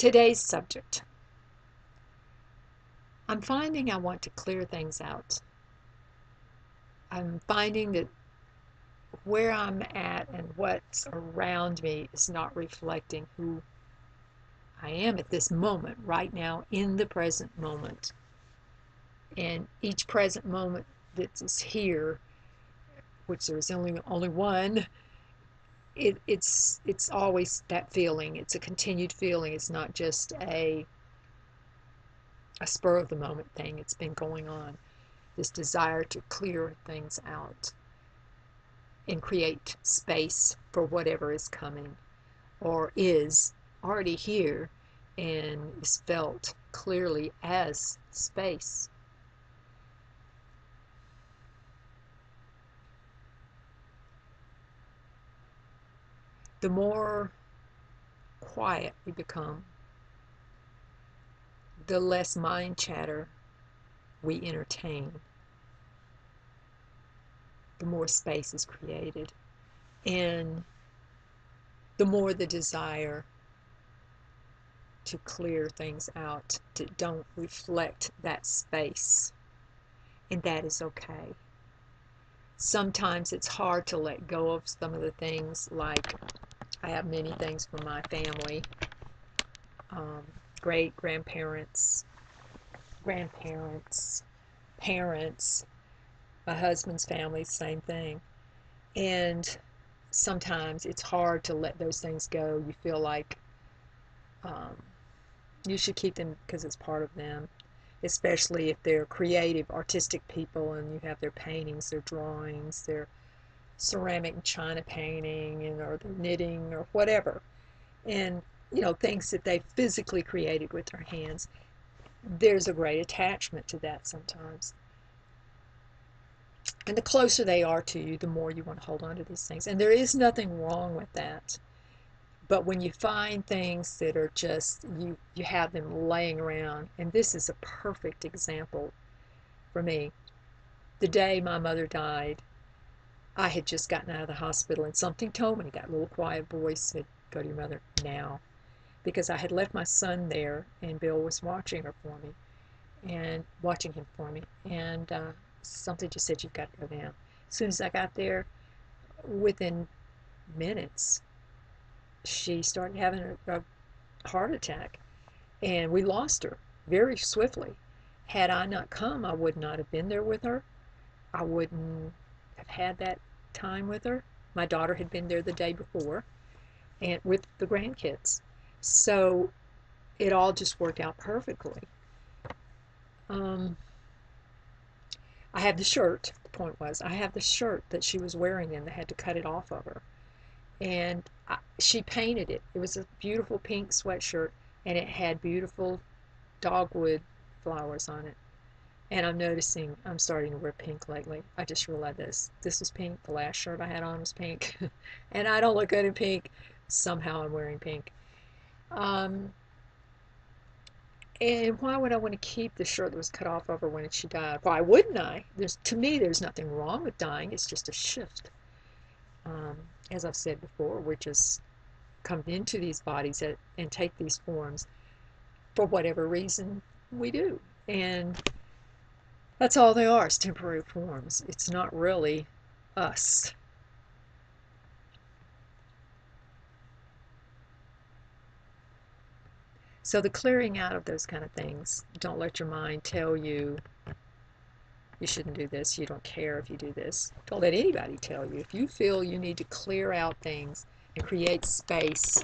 Today's subject. I'm finding I want to clear things out. I'm finding that where I'm at and what's around me is not reflecting who I am at this moment, right now, in the present moment. And each present moment that is here, which there's only one, it's always that feeling. It's a continued feeling. It's not just a spur of the moment thing. It's been going on. This desire to clear things out and create space for whatever is coming or is already here and is felt clearly as space. The more quiet we become, the less mind chatter we entertain, the more space is created, and the more the desire to clear things out that don't reflect that space. And that is okay. Sometimes it's hard to let go of some of the things, like I have many things from my family, great grandparents, parents, my husband's family, same thing. And sometimes it's hard to let those things go. You feel like you should keep them because it's part of them, especially if they're creative, artistic people and you have their paintings, their drawings, their ceramic and china painting, or their knitting or whatever. And, things that they physically created with their hands. There's a great attachment to that sometimes. And the closer they are to you, the more you want to hold on to these things. And there is nothing wrong with that. But when you find things that are just, you have them laying around, and this is a perfect example for me. The day my mother died, I had just gotten out of the hospital, and something told me, that little quiet voice said, go to your mother now. Because I had left my son there, and Bill was watching him for me. And something just said, you've got to go now. As soon as I got there, within minutes, she started having a heart attack, and we lost her very swiftly. Had I not come, I would not have been there with her. I wouldn't have had that time with her. My daughter had been there the day before, and with the grandkids. So it all just worked out perfectly. I have the shirt. The point was, I have the shirt that she was wearing, and they had to cut it off of her. And she painted it. It was a beautiful pink sweatshirt, and it had beautiful dogwood flowers on it. And I'm noticing I'm starting to wear pink lately. I just realized this was pink. The last shirt I had on was pink. And I don't look good in pink. Somehow I'm wearing pink. And why would I want to keep the shirt that was cut off of her when she died? Why wouldn't I? To me, there's nothing wrong with dying. It's just a shift. As I've said before, we're just come into these bodies and take these forms for whatever reason we do. And that's all they are, is temporary forms. It's not really us. So the clearing out of those kind of things, don't let your mind tell you you shouldn't do this, you don't care if you do this. Don't let anybody tell you. If you feel you need to clear out things and create space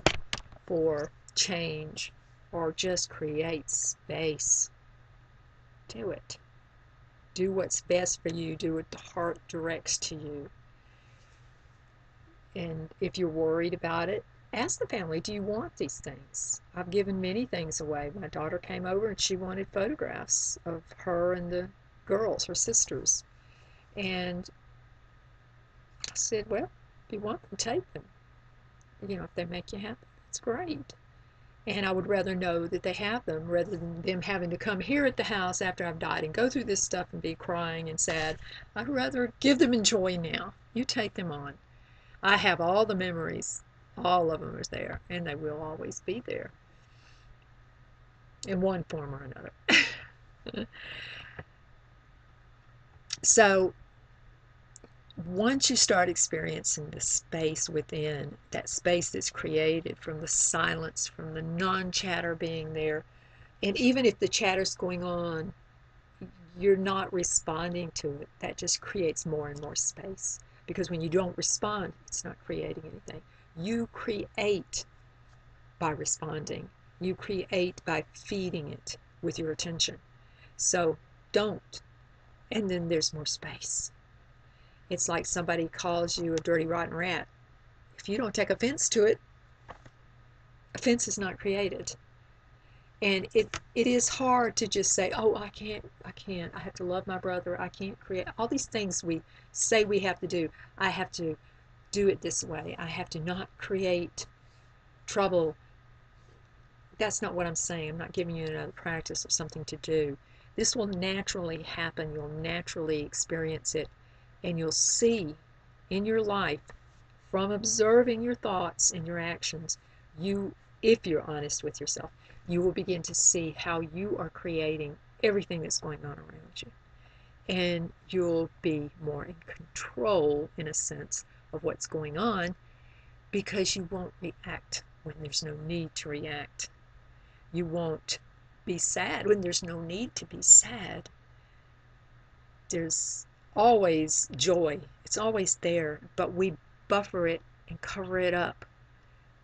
for change, or just create space, do it. Do what's best for you. Do what the heart directs to you. And if you're worried about it, ask the family, do you want these things? I've given many things away. My daughter came over and she wanted photographs of her and the girls, her sisters. And I said, well, if you want them, take them. If they make you happy, that's great. And I would rather know that they have them rather than them having to come here at the house after I've died and go through this stuff and be crying and sad. I'd rather give them joy now. You take them on. I have all the memories. All of them are there, and they will always be there. in one form or another. So once you start experiencing the space within, that space that's created from the silence, from the non-chatter being there, and even if the chatter's going on, you're not responding to it, that just creates more and more space. Because when you don't respond, it's not creating anything. You create by responding. You create by feeding it with your attention. So don't. And then there's more space. It's like somebody calls you a dirty, rotten rat. If you don't take offense to it, offense is not created. And it is hard to just say, oh, I can't, I have to love my brother, I can't create, all these things we say we have to do. I have to do it this way. I have to not create trouble. That's not what I'm saying. I'm not giving you another practice or something to do. This will naturally happen. You'll naturally experience it. And you'll see in your life, from observing your thoughts and your actions, if you're honest with yourself, you will begin to see how you are creating everything that's going on around you. And you'll be more in control, in a sense, of what's going on, because you won't react when there's no need to react. You won't be sad when there's no need to be sad. There's always joy. It's always there, but we buffer it and cover it up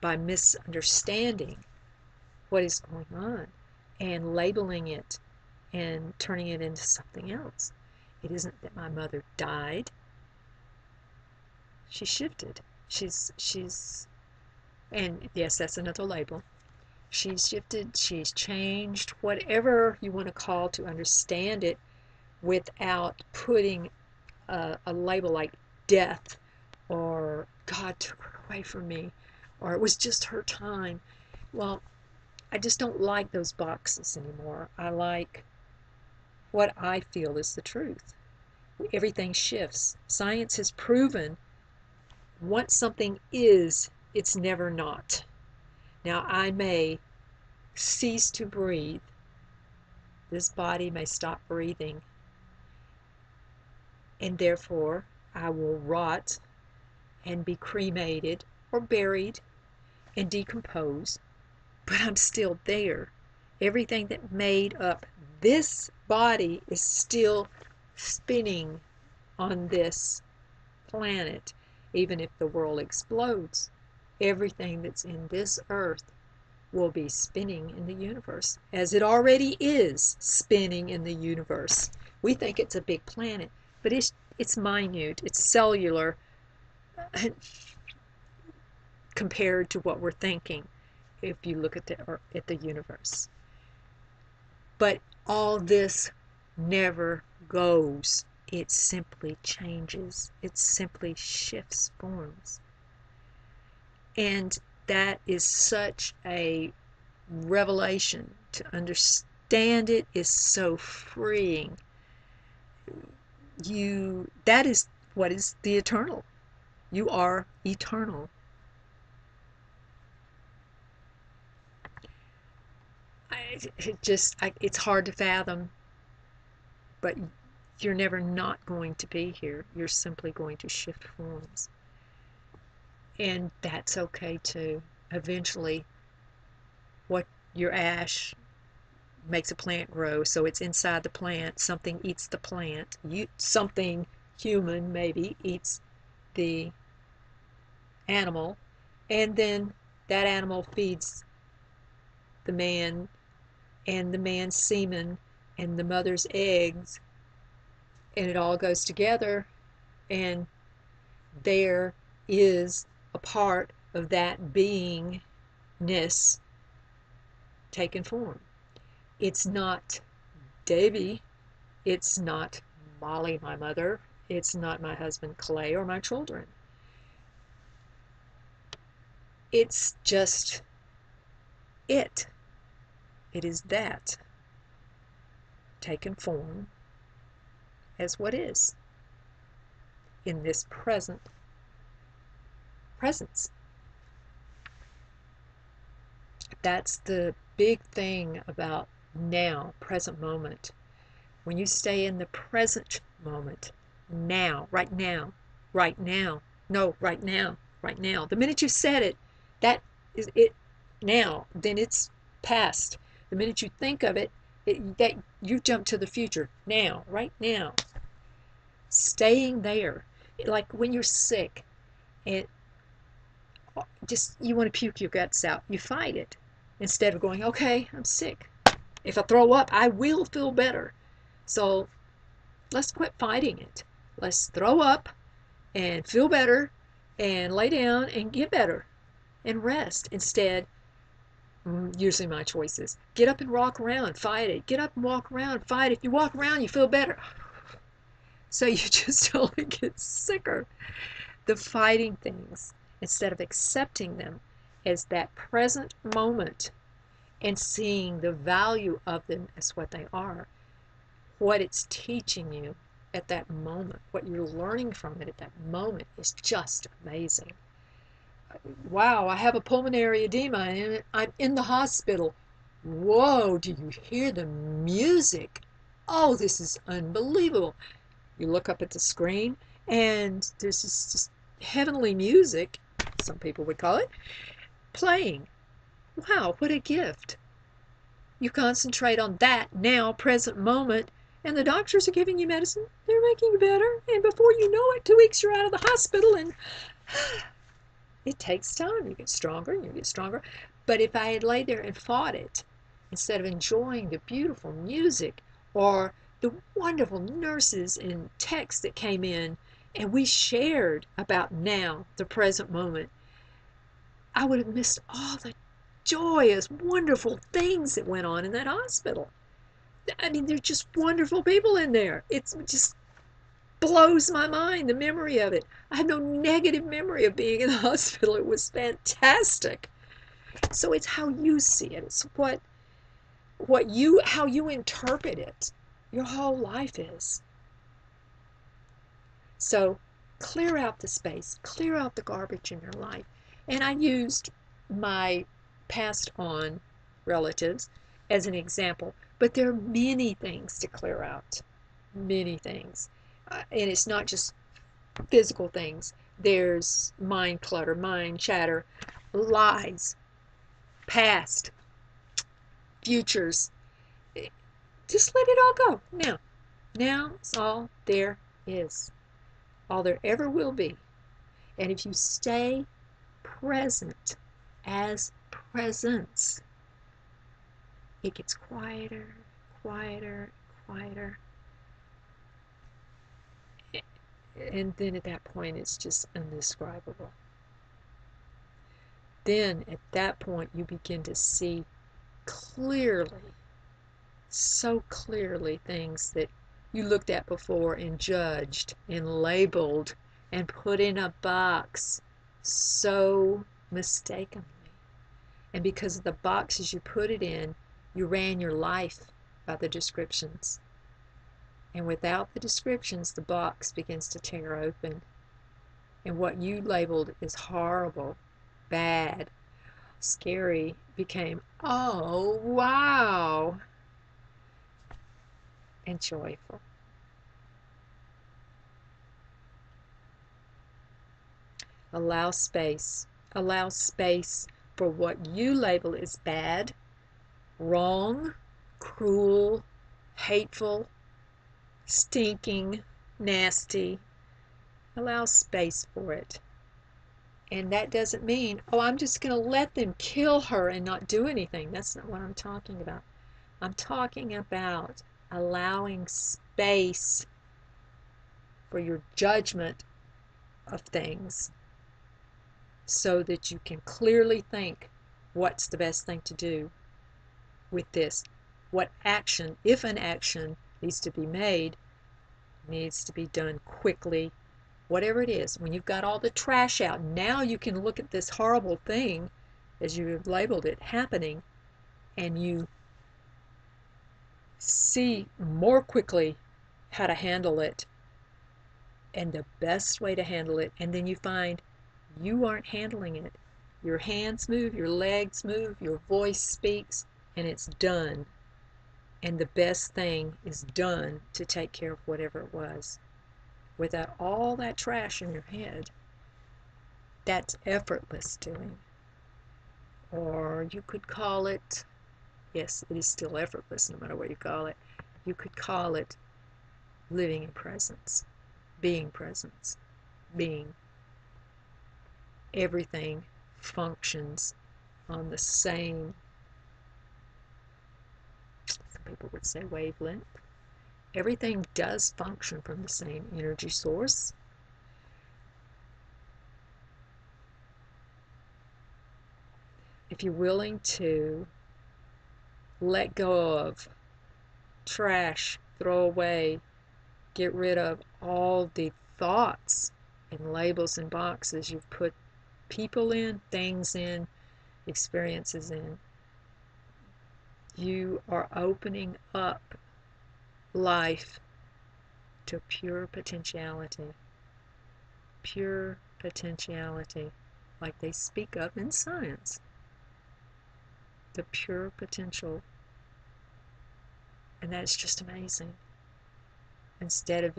by misunderstanding what is going on and labeling it and turning it into something else. It isn't that my mother died. She shifted. And yes, that's another label. She's shifted, she's changed, whatever you want to call to understand it without putting a label like death, or God took her away from me, or it was just her time. Well, I just don't like those boxes anymore. I like what I feel is the truth. Everything shifts. Science has proven once something is, it's never not. Now, I may cease to breathe. This body may stop breathing, and therefore I will rot and be cremated or buried and decompose, but I'm still there. Everything that made up this body is still spinning on this planet. Even if the world explodes, everything that's in this earth will be spinning in the universe, as it already is spinning in the universe. We think it's a big planet, but it's minute, it's cellular compared to what we're thinking if you look at the universe. But all this never goes. It simply changes. It simply shifts forms. And that is such a revelation. To understand it is so freeing. That is what is the eternal. You are eternal. It's hard to fathom, but you're never not going to be here. You're simply going to shift forms. And that's okay too. Eventually, what your ash makes a plant grow, so it's inside the plant. Something eats the plant. Something human maybe eats the animal, and then that animal feeds the man, and the man's semen and the mother's eggs, and it all goes together, and there is a part of that beingness taken form. It's not Davy, it's not Molly, my mother, it's not my husband Clay or my children. It's just it. It is that taken form as what is in this presence. That's the big thing about now, present moment. When you stay in the present moment, now, right now, right now, no, right now, right now. The minute you said it, that is it now, then it's past. The minute you think of it, that you jump to the future, now, right now. Staying there, like when you're sick and just you want to puke your guts out, you fight it instead of going, okay, I'm sick. If I throw up, I will feel better. So let's quit fighting it. Let's throw up and feel better and lay down and get better and rest. Instead, usually my choice is get up and walk around, fight it. Get up and walk around, fight it. If you walk around, you feel better. So you just only get sicker. The fighting things instead of accepting them as that present moment and seeing the value of them as what they are, what it's teaching you at that moment, what you're learning from it at that moment is just amazing. Wow, I have a pulmonary edema and I'm in the hospital. Whoa, do you hear the music? Oh, this is unbelievable. You look up at the screen and there's this just heavenly music, some people would call it, playing. Wow, what a gift. You concentrate on that now, present moment, and the doctors are giving you medicine. They're making you better. And before you know it, 2 weeks you're out of the hospital. And it takes time. You get stronger and you get stronger. But if I had laid there and fought it, instead of enjoying the beautiful music or the wonderful nurses and techs that came in and we shared about now, the present moment, I would have missed all the joyous, wonderful things that went on in that hospital. I mean, they're just wonderful people in there. It just blows my mind, the memory of it. I have no negative memory of being in the hospital. It was fantastic. So it's how you see it. It's how you interpret it. Your whole life is. So clear out the space, clear out the garbage in your life. And I used my passed on relatives as an example, but there are many things to clear out, many things. And it's not just physical things. There's mind clutter, mind chatter, lies, past, futures. Just let it all go now. Now is all there is, all there ever will be. And if you stay present as presence, it gets quieter, quieter, quieter. And then at that point, it's just indescribable. Then at that point, you begin to see clearly, so clearly, things that you looked at before and judged and labeled and put in a box so mistakenly. And because of the boxes you put it in, you ran your life by the descriptions. And without the descriptions, the box begins to tear open. And what you labeled as horrible, bad, scary became, oh, wow, and joyful. Allow space. Allow space for what you label as bad, wrong, cruel, hateful, stinking, nasty. Allow space for it. And that doesn't mean, oh, I'm just going to let them kill her and not do anything. That's not what I'm talking about. I'm talking about allowing space for your judgment of things so that you can clearly think what's the best thing to do with this. What action, if an action needs to be made, needs to be done quickly. Whatever it is, when you've got all the trash out, now you can look at this horrible thing, as you have labeled it, happening, and you see more quickly how to handle it and the best way to handle it. And then you find you aren't handling it. Your hands move, your legs move, your voice speaks. and it's done, and the best thing is done to take care of whatever it was, without all that trash in your head. That's effortless doing. Or you could call it, yes, it is still effortless no matter what you call it. You could call it living in presence, being presence, being. Everything functions on the same, some people would say wavelength. Everything does function from the same energy source. If you're willing to let go of trash, throw away, get rid of all the thoughts and labels and boxes you've put people in, things in, experiences in, you are opening up life to pure potentiality. Pure potentiality, like they speak of in science. The pure potential. And that's just amazing. Instead of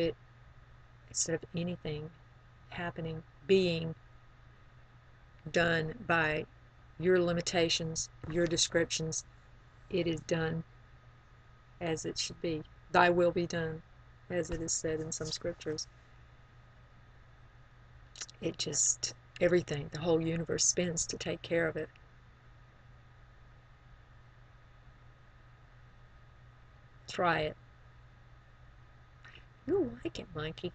anything happening, being done by your limitations, your descriptions, it is done as it should be. Thy will be done, as it is said in some scriptures. It just, everything, the whole universe spins to take care of it. Try it. You'll like it, Mikey.